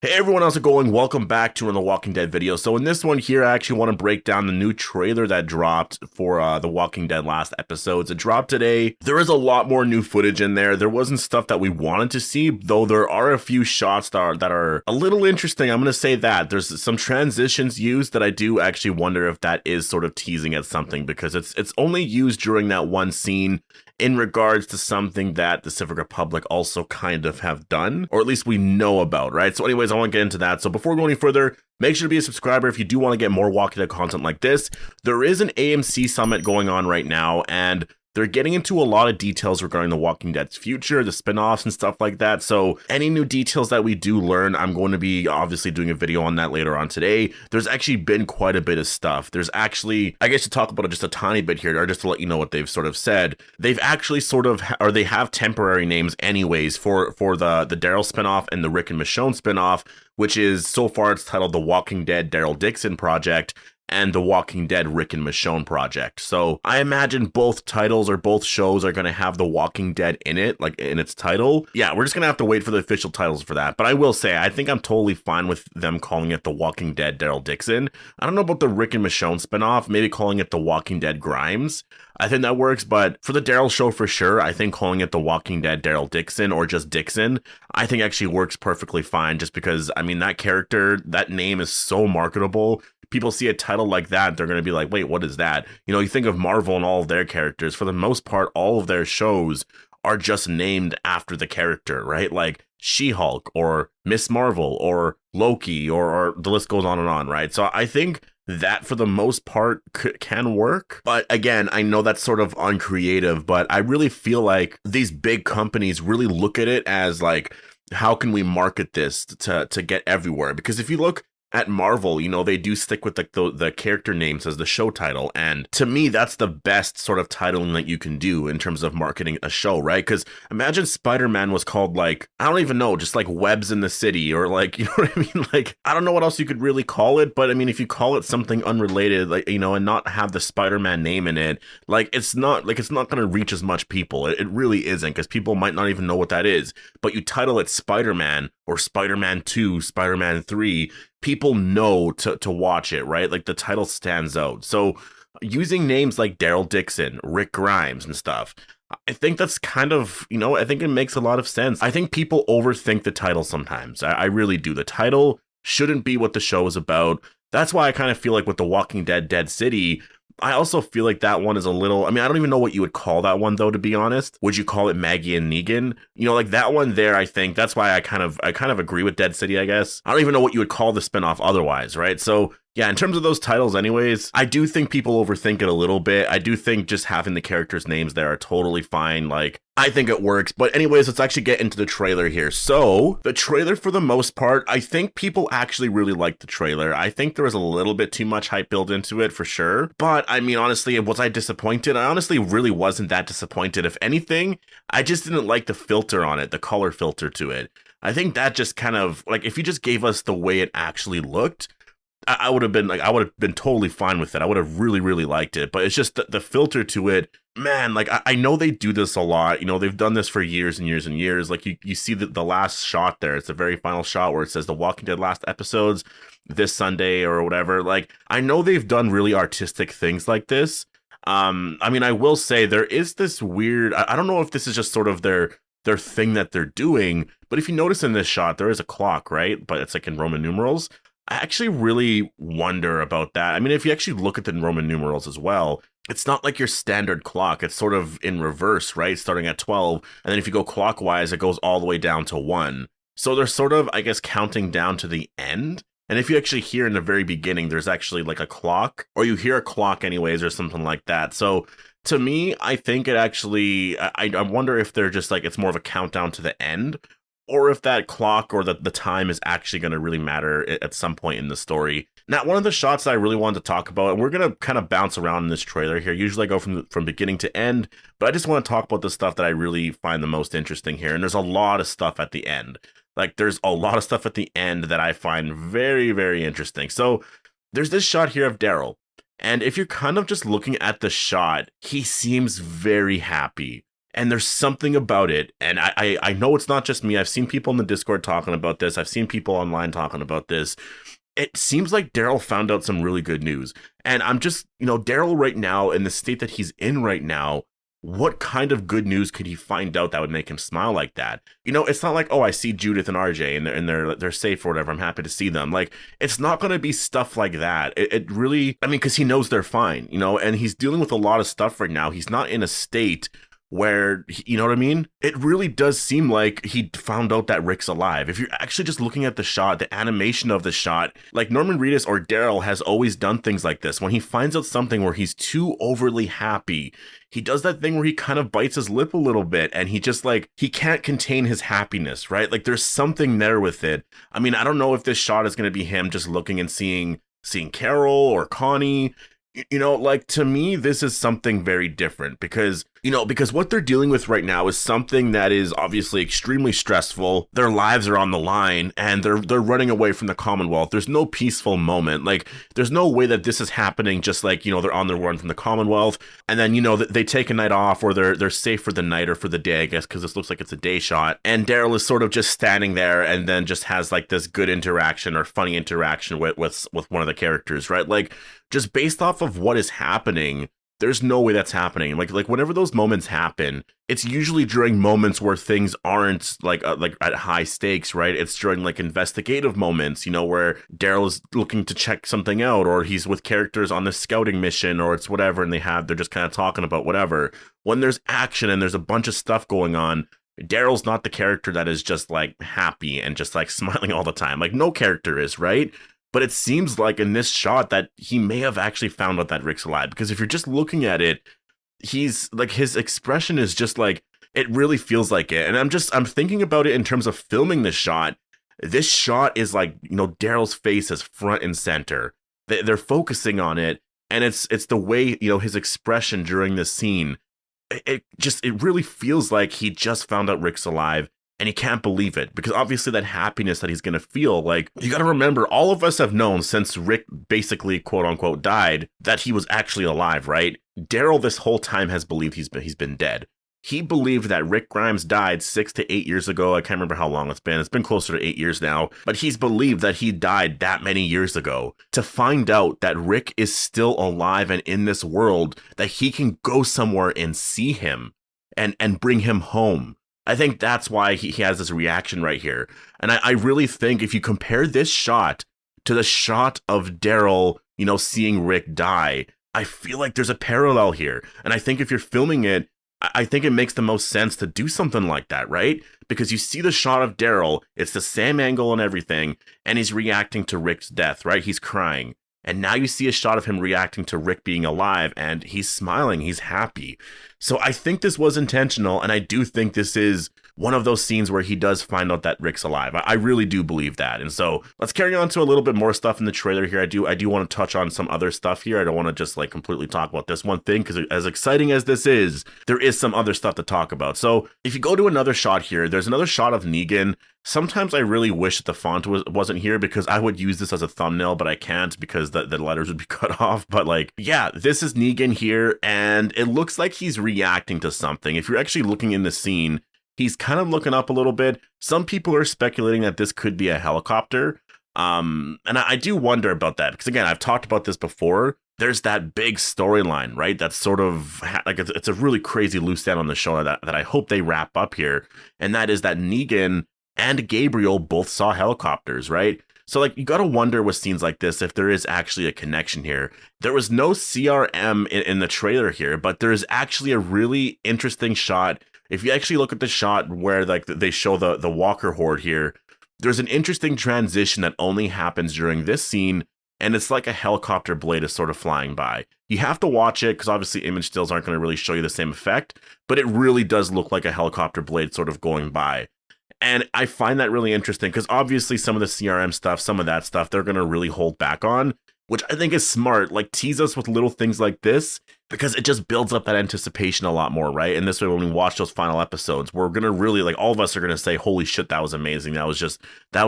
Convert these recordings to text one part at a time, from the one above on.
Hey everyone, how's it going? Welcome back to another Walking Dead video. So in this one here, I actually want to break down the new trailer that dropped for The Walking Dead last episodes. It dropped today. There is a lot more new footage in there. There wasn't stuff that we wanted to see, though there are a few shots that are a little interesting. I'm going to say that. There's some transitions used that I do actually wonder if that is sort of teasing at something, because it's only used during that one scene in regards to something that the Civic Republic also kind of have done, or at least we know about, right? So anyways, I want to get into that. So before we go any further, make sure to be a subscriber if you do want to get more Walking Dead content like this. There is an AMC summit going on right now, and they're getting into a lot of details regarding The Walking Dead's future, the spin-offs and stuff like that. So any new details that we do learn, I'm going to be obviously doing a video on that later on today. There's actually been quite a bit of stuff. There's actually, I guess to talk about it just a tiny bit here, or just to let you know what they've sort of said, they've actually sort of, or they have temporary names anyways for the Daryl spin-off and the Rick and Michonne spin-off, which is, so far it's titled The Walking Dead Daryl Dixon Project and The Walking Dead Rick and Michonne Project. So I imagine both titles or both shows are going to have The Walking Dead in it, like in its title. Yeah, we're just going to have to wait for the official titles for that. But I will say, I think I'm totally fine with them calling it The Walking Dead Daryl Dixon. I don't know about the Rick and Michonne spinoff, maybe calling it The Walking Dead Grimes. I think that works, but for the Daryl show for sure, I think calling it The Walking Dead Daryl Dixon or just Dixon, I think actually works perfectly fine, just because, I mean, that character, that name is so marketable. People see a title like that, they're going to be like, wait, what is that? You know, you think of Marvel and all of their characters, for the most part, all of their shows are just named after the character, right? Like She-Hulk or Miss Marvel or Loki, or the list goes on, right? So I think that for the most part can work. But again, I know that's sort of uncreative, but I really feel like these big companies really look at it as like, how can we market this to get everywhere? Because if you look at Marvel, you know, they do stick with like the character names as the show title. And to me, that's the best sort of titling that you can do in terms of marketing a show, right? Because imagine Spider-Man was called like, I don't even know, just like Webs in the City, or like, you know what I mean? Like, I don't know what else you could really call it, but I mean, if you call it something unrelated, like, you know, and not have the Spider-Man name in it, like, it's not going to reach as much people. It really isn't, because people might not even know what that is. But you title it Spider-Man or Spider-Man 2, Spider-Man 3, people know to watch it, right? Like the title stands out. So using names like Daryl Dixon, Rick Grimes and stuff, I think that's kind of, you know, I think it makes a lot of sense. I think people overthink the title sometimes. I really do. The title shouldn't be what the show is about. That's why I kind of feel like with The Walking Dead Dead City, I also feel like that one is a little, I mean, I don't even know what you would call that one, though, to be honest. Would you call it Maggie and Negan? You know, like that one there, I think that's why I kind of agree with Dead City, I guess. I don't even know what you would call the spinoff otherwise, right? So yeah, in terms of those titles anyways, I do think people overthink it a little bit. I do think just having the characters' names there are totally fine. Like, I think it works. But anyways, let's actually get into the trailer here. So, the trailer, for the most part, I think people actually really liked the trailer. I think there was a little bit too much hype built into it, for sure. But, I mean, honestly, was I disappointed? I honestly really wasn't that disappointed. If anything, I just didn't like the filter on it, the color filter to it. I think that just kind of, like, if you just gave us the way it actually looked, I would have been totally fine with it. I would have really, really liked it. But it's just the filter to it, man, like I know they do this a lot. You know, they've done this for years and years and years. Like you see the last shot there. It's the very final shot where it says The Walking Dead last episodes this Sunday or whatever. Like, I know they've done really artistic things like this. I mean, I will say there is this weird, I don't know if this is just sort of their thing that they're doing, but if you notice in this shot, there is a clock, right? But it's like in Roman numerals. I actually really wonder about that. I mean, if you actually look at the Roman numerals as well, it's not like your standard clock. It's sort of in reverse, right? Starting at 12. And then if you go clockwise, it goes all the way down to 1. So they're sort of, I guess, counting down to the end. And if you actually hear in the very beginning, there's actually like a clock, or you hear a clock anyways, or something like that. So to me, I think it actually, I wonder if they're just like, it's more of a countdown to the end, or if that clock or the time is actually going to really matter at some point in the story. Now, one of the shots that I really wanted to talk about, and we're going to kind of bounce around in this trailer here. Usually I go from beginning to end, but I just want to talk about the stuff that I really find the most interesting here. And there's a lot of stuff at the end. Like, there's a lot of stuff at the end that I find very, very interesting. So there's this shot here of Daryl. And if you're kind of just looking at the shot, he seems very happy. And there's something about it, and I know it's not just me. I've seen people in the Discord talking about this. I've seen people online talking about this. It seems like Daryl found out some really good news. And I'm just, Daryl right now, in the state that he's in right now, what kind of good news could he find out that would make him smile like that? It's not like, oh, I see Judith and RJ and they're safe or whatever. I'm happy to see them. Like, it's not going to be stuff like that. It really, I mean, because he knows they're fine, and he's dealing with a lot of stuff right now. He's not in a state where, you know what I mean? It really does seem like he found out that Rick's alive. If you're actually just looking at the shot, the animation of the shot, like Norman Reedus or Daryl has always done things like this. When he finds out something where he's too overly happy, he does that thing where he kind of bites his lip a little bit and he just he can't contain his happiness, right? Like there's something there with it. I mean, I don't know if this shot is going to be him just looking and seeing Carol or Connie. To me, this is something very different because what they're dealing with right now is something that is obviously extremely stressful. Their lives are on the line and they're running away from the Commonwealth. There's no peaceful moment. Like, there's no way that this is happening just like, they're on the run from the Commonwealth and then, they take a night off or they're safe for the night or for the day, I guess, because this looks like it's a day shot. And Daryl is sort of just standing there and then just has like this good interaction or funny interaction with one of the characters, right? Like, just based off of what is happening, there's no way that's happening. Like whenever those moments happen, it's usually during moments where things aren't like at high stakes, right? It's during like investigative moments, where Daryl is looking to check something out, or he's with characters on the scouting mission, or it's whatever, and they're just kind of talking about whatever. When there's action and there's a bunch of stuff going on, Daryl's not the character that is just like happy and just like smiling all the time. Like, no character is, right? But it seems like in this shot that he may have actually found out that Rick's alive. Because if you're just looking at it, he's like, his expression is just like, it really feels like it. And I'm thinking about it in terms of filming this shot. This shot is like, Daryl's face is front and center. They're focusing on it. And it's the way, his expression during this scene, it really feels like he just found out Rick's alive. And he can't believe it because obviously that happiness that he's going to feel, like, you got to remember, all of us have known since Rick basically quote unquote died that he was actually alive, right? Daryl this whole time has believed he's been dead. He believed that Rick Grimes died 6 to 8 years ago. I can't remember how long it's been. It's been closer to 8 years now, but he's believed that he died that many years ago. To find out that Rick is still alive and in this world, that he can go somewhere and see him and bring him home. I think that's why he has this reaction right here. And I really think if you compare this shot to the shot of Daryl, seeing Rick die, I feel like there's a parallel here. And I think if you're filming it, I think it makes the most sense to do something like that, right? Because you see the shot of Daryl, it's the same angle and everything, and he's reacting to Rick's death, right? He's crying. And now you see a shot of him reacting to Rick being alive, and he's smiling, he's happy. So I think this was intentional, and I do think this is one of those scenes where he does find out that Rick's alive. I really do believe that. And so let's carry on to a little bit more stuff in the trailer here. I do want to touch on some other stuff here. I don't want to just like completely talk about this one thing, because as exciting as this is, there is some other stuff to talk about. So if you go to another shot here, there's another shot of Negan. Sometimes I really wish the font wasn't here, because I would use this as a thumbnail, but I can't because the letters would be cut off. But like, yeah, this is Negan here, and it looks like he's reacting to something. If you're actually looking in the scene, he's kind of looking up a little bit. Some people are speculating that this could be a helicopter. And I do wonder about that, because again, I've talked about this before. There's that big storyline, right? That's sort of like, it's a really crazy loose end on the show that I hope they wrap up here. And that is that Negan and Gabriel both saw helicopters, right? So like, you got to wonder with scenes like this if there is actually a connection here. There was no CRM in the trailer here, but there is actually a really interesting shot. If you actually look at the shot where like they show the Walker horde here, there's an interesting transition that only happens during this scene, and it's like a helicopter blade is sort of flying by. You have to watch it because obviously image stills aren't going to really show you the same effect, but it really does look like a helicopter blade sort of going by. And I find that really interesting because obviously some of the CRM stuff, some of that stuff, they're going to really hold back on, which I think is smart. Like, tease us with little things like this because it just builds up that anticipation a lot more, right? And this way, when we watch those final episodes, we're going to really, like, all of us are going to say, holy shit, that was amazing. That was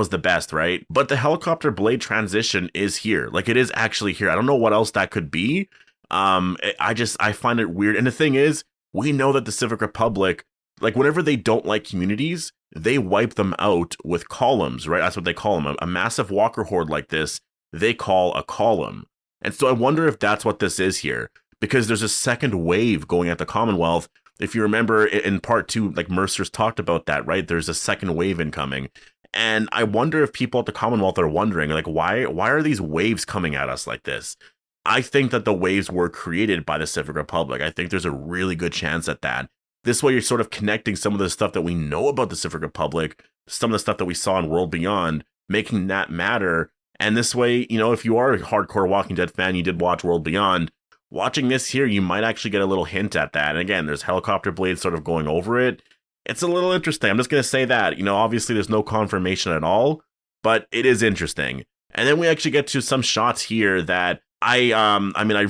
the best, right? But the helicopter blade transition is here. Like, it is actually here. I don't know what else that could be. I find it weird. And the thing is, we know that the Civic Republic, like whenever they don't like communities, they wipe them out with columns, right? That's what they call them. A massive walker horde like this, they call a column. And so I wonder if that's what this is here, because there's a second wave going at the Commonwealth. If you remember in part 2, like Mercer's talked about that, right? There's a second wave incoming. And I wonder if people at the Commonwealth are wondering, like, why are these waves coming at us like this? I think that the waves were created by the Civic Republic. I think there's a really good chance at that. This way, you're sort of connecting some of the stuff that we know about the Civic Republic, some of the stuff that we saw in World Beyond, making that matter. And this way, you know, if you are a hardcore Walking Dead fan, you did watch World Beyond, watching this here, you might actually get a little hint at that. And again, there's helicopter blades sort of going over it. It's a little interesting. I'm just going to say that, you know, obviously there's no confirmation at all, but it is interesting. And then we actually get to some shots here that I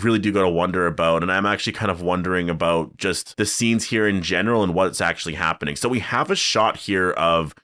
really do got to wonder about, and I'm actually kind of wondering about just the scenes here in general and what's actually happening. So we have a shot here of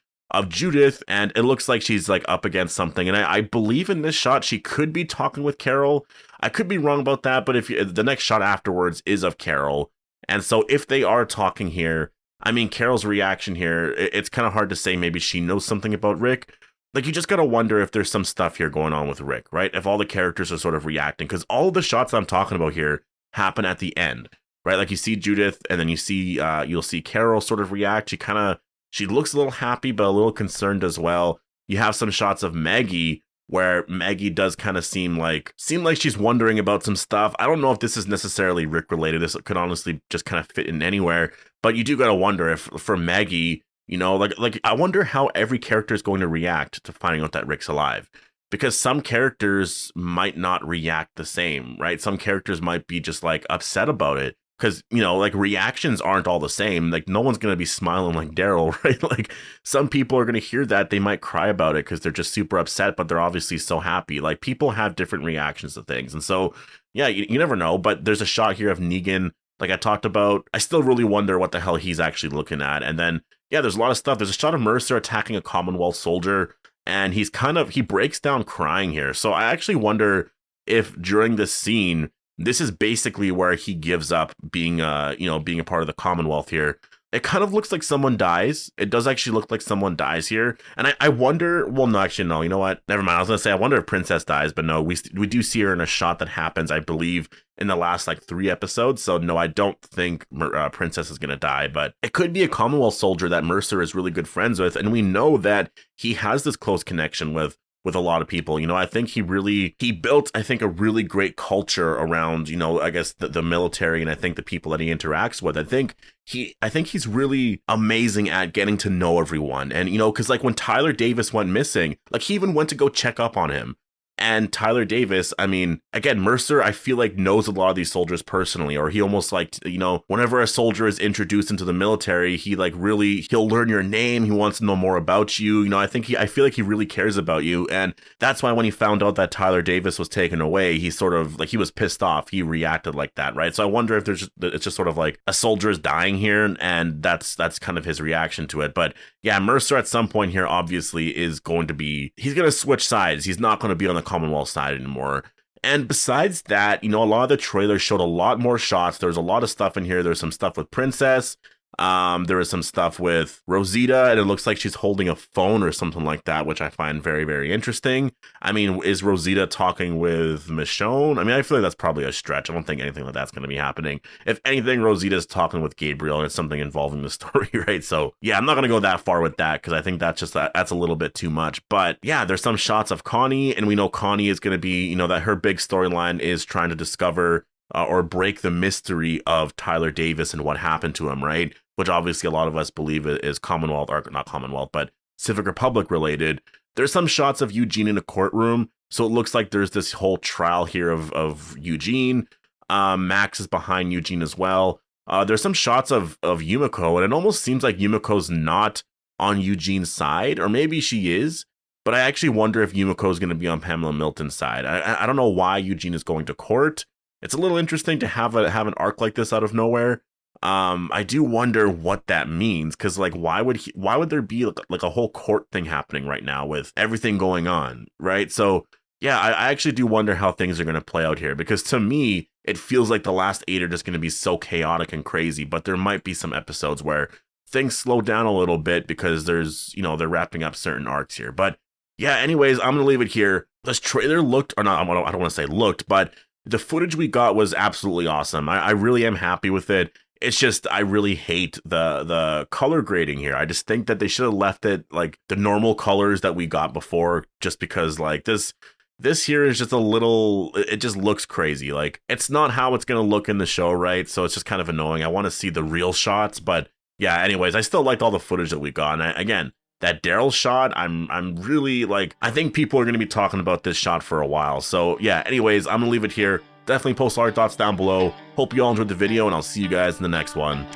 Judith, and it looks like she's like up against something. And I believe in this shot, she could be talking with Carol. I could be wrong about that, but if the next shot afterwards is of Carol. And so if they are talking here, I mean, Carol's reaction here, it's kind of hard to say maybe she knows something about Rick. Like, you just got to wonder if there's some stuff here going on with Rick, right? If all the characters are sort of reacting, because all of the shots I'm talking about here happen at the end, right? Like, you see Judith, and then you see, you'll see Carol sort of react. She looks a little happy, but a little concerned as well. You have some shots of Maggie, where Maggie does kind of seem like she's wondering about some stuff. I don't know if this is necessarily Rick related. This could honestly just kind of fit in anywhere, but you do got to wonder if for Maggie, you know, like I wonder how every character is going to react to finding out that Rick's alive, because some characters might not react the same, right? Some characters might be just like upset about it, because, you know, like reactions aren't all the same. Like, no one's going to be smiling like Daryl, right? Like, some people are going to hear that, they might cry about it because they're just super upset, but they're obviously so happy. Like, people have different reactions to things. And so, yeah, you never know. But there's a shot here of Negan, like I talked about. I still really wonder what the hell he's actually looking at. And then, yeah, there's a lot of stuff. There's a shot of Mercer attacking a Commonwealth soldier, and he breaks down crying here. So I actually wonder if during this scene, this is basically where he gives up being a part of the Commonwealth here. It kind of looks like someone dies. It does actually look like someone dies here. And I wonder, well, no, actually, no, you know what? Never mind. I was going to say, I wonder if Princess dies, but no, we do see her in a shot that happens, I believe, in the last like 3 episodes. So no, I don't think Princess is going to die, but it could be a Commonwealth soldier that Mercer is really good friends with. And we know that he has this close connection with a lot of people. You know, I think he built, I think, a really great culture around, you know, I guess the military, and I think the people that he interacts with. I think he's really amazing at getting to know everyone. And, you know, because like when Tyler Davis went missing, like he even went to go check up on him. And Tyler Davis, I mean, again, Mercer, I feel like knows a lot of these soldiers personally, or he almost like, you know, whenever a soldier is introduced into the military, he'll learn your name. He wants to know more about you. You know, I feel like he really cares about you. And that's why when he found out that Tyler Davis was taken away, he sort of like, he was pissed off. He reacted like that, right? So I wonder if it's just sort of like a soldier is dying here, and that's kind of his reaction to it. But yeah, Mercer at some point here obviously is going to switch sides. He's not going to be on the Commonwealth side anymore. And besides that, you know, a lot of the trailers showed a lot more shots. There's a lot of stuff in here. There's some stuff with Princess. There is some stuff with Rosita, and it looks like she's holding a phone or something like that, which I find very, very interesting. I mean, is Rosita talking with Michonne? I mean, I feel like that's probably a stretch. I don't think anything like that's going to be happening. If anything, Rosita's talking with Gabriel, and it's something involving the story, right? So yeah, I'm not going to go that far with that, because I think that's a little bit too much. But yeah, there's some shots of Connie, and we know Connie is going to be, you know, that her big storyline is trying to discover or break the mystery of Tyler Davis and what happened to him, right? Which obviously a lot of us believe is Commonwealth, or not Commonwealth, but Civic Republic related. There's some shots of Eugene in a courtroom, so it looks like there's this whole trial here of Eugene. Max is behind Eugene as well. There's some shots of Yumiko, and it almost seems like Yumiko's not on Eugene's side, or maybe she is, but I actually wonder if Yumiko is going to be on Pamela Milton's side. I don't know why Eugene is going to court. It's a little interesting to have an arc like this out of nowhere. I do wonder what that means, because like why would there be like a whole court thing happening right now with everything going on, right? So yeah, I actually do wonder how things are going to play out here, because to me it feels like the last 8 are just going to be so chaotic and crazy, but there might be some episodes where things slow down a little bit because there's, you know, they're wrapping up certain arcs here. But yeah, anyways, I'm going to leave it here. This trailer looked, or not, I don't want to say looked, but the footage we got was absolutely awesome. I really am happy with it. It's just, I really hate the color grading here. I just think that they should have left it like the normal colors that we got before, just because like this here is just a little, it just looks crazy. Like, it's not how it's going to look in the show, right? So it's just kind of annoying. I want to see the real shots, but yeah, anyways, I still liked all the footage that we got. And again, that Daryl shot, I'm really like, I think people are going to be talking about this shot for a while. So yeah, anyways, I'm going to leave it here. Definitely post all your thoughts down below. Hope you all enjoyed the video, and I'll see you guys in the next one.